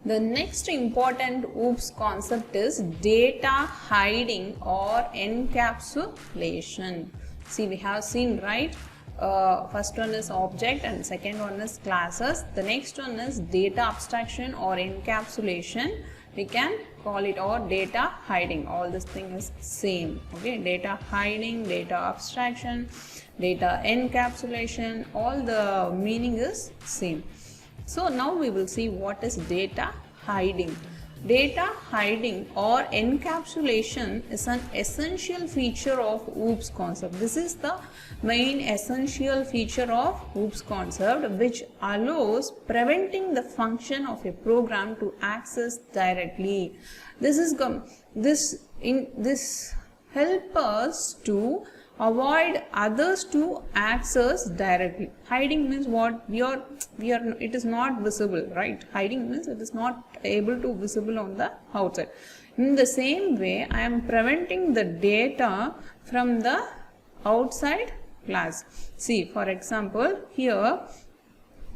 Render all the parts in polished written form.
The next important OOPS concept is data hiding or encapsulation. See, we have seen, right? First one is object and second one is classes. The next one is data abstraction or encapsulation. We can call it or data hiding. All this thing is same. Okay, data hiding, data abstraction, data encapsulation, all the meaning is same. So now we will see what is data hiding. Data hiding or encapsulation is an essential feature of OOPS concept. This is the main essential feature of OOPS concept, which allows preventing the function of a program to access directly. This help us to avoid others to access directly. Hiding means what? It is not visible, right? Hiding means it is not able to visible on the outside. In the same way, I am preventing the data from the outside class. See, for example, here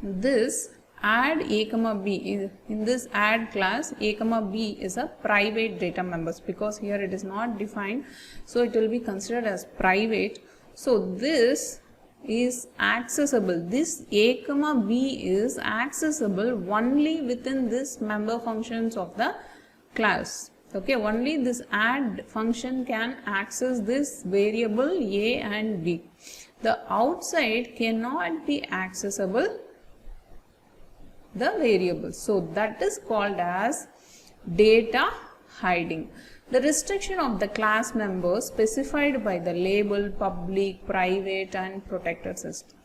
this add a comma b, in this add class a comma b is a private data members, because here it is not defined, so it will be considered as private. So this is accessible, this a comma b is accessible only within this member functions of the class. Okay, only this add function can access this variable a and b. The outside cannot be accessible the variables. So that is called as data hiding. The restriction of the class members specified by the label public, private and protected system.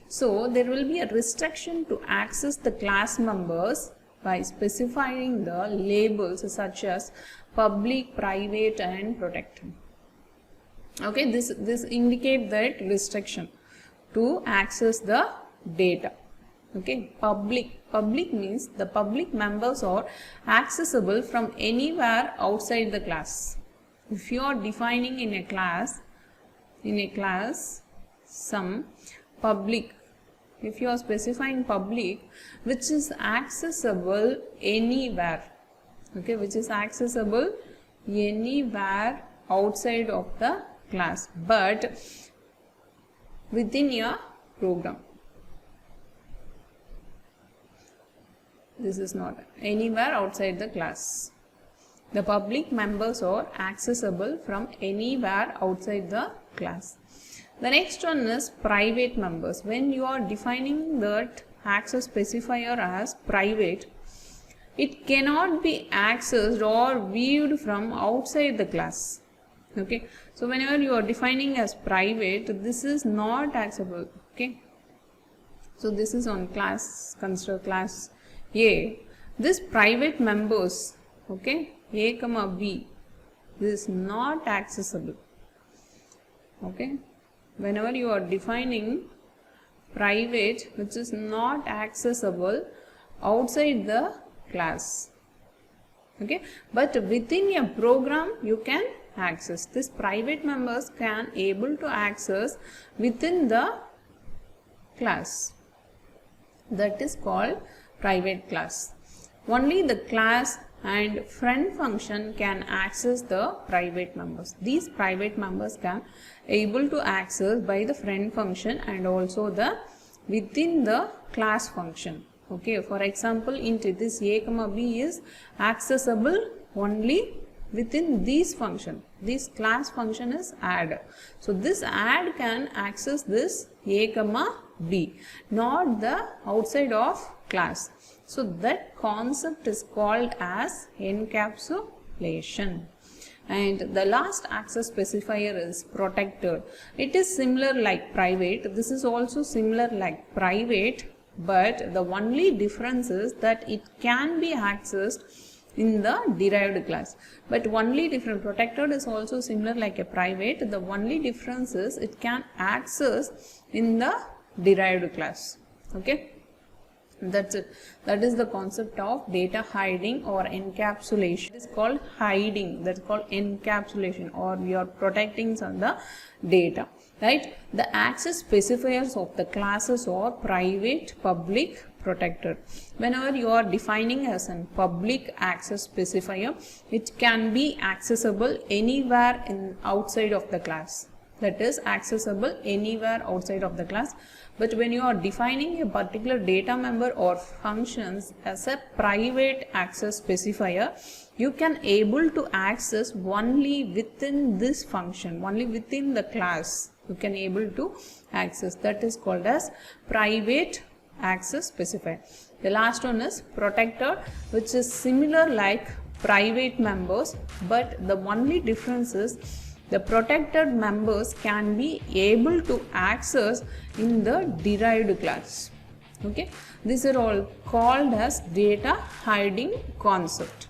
So there will be a restriction to access the class members by specifying the labels such as public, private and protected. Okay, this indicate that restriction to access the data. Okay, public means the public members are accessible from anywhere outside the class. If you are defining in a class some public, if you are specifying public which is accessible anywhere, okay, which is accessible anywhere outside of the class but within your program. This is not anywhere outside the class. The public members are accessible from anywhere outside the class. The next one is private members. When you are defining that access specifier as private, it cannot be accessed or viewed from outside the class. Okay, so whenever you are defining as private, this is not accessible. Okay, so this is on class, consider class A. This private members, okay, A comma B, this is not accessible. Okay, whenever you are defining private which is not accessible outside the class, okay, but within a program you can access. This private members can able to access within the class. That is called private class. Only the class and friend function can access the private members. These private members can able to access by the friend function and also the within the class function. Okay, for example, into this a comma b is accessible only within this function. This class function is add. So this add can access this a comma b, not the outside of class. So that concept is called as encapsulation. And the last access specifier is protected. It is similar like private. This is also similar like private, but the only difference is that it can be accessed in the derived class. But only different, protected is also similar like a private. The only difference is it can access in the derived class. Okay, that's it. That is the concept of data hiding or encapsulation. It is called hiding, that's called encapsulation, or we are protecting some the data, right? The access specifiers of the classes are private, public, protected. Whenever you are defining as a public access specifier, it can be accessible anywhere outside of the class. That is accessible anywhere outside of the class. But when you are defining a particular data member or functions as a private access specifier, you can able to access only within this function, only within the class you can able to access. That is called as private access specifier. The last one is protected, which is similar like private members, but the only difference is the protected members can be able to access in the derived class. Okay, these are all called as data hiding concept.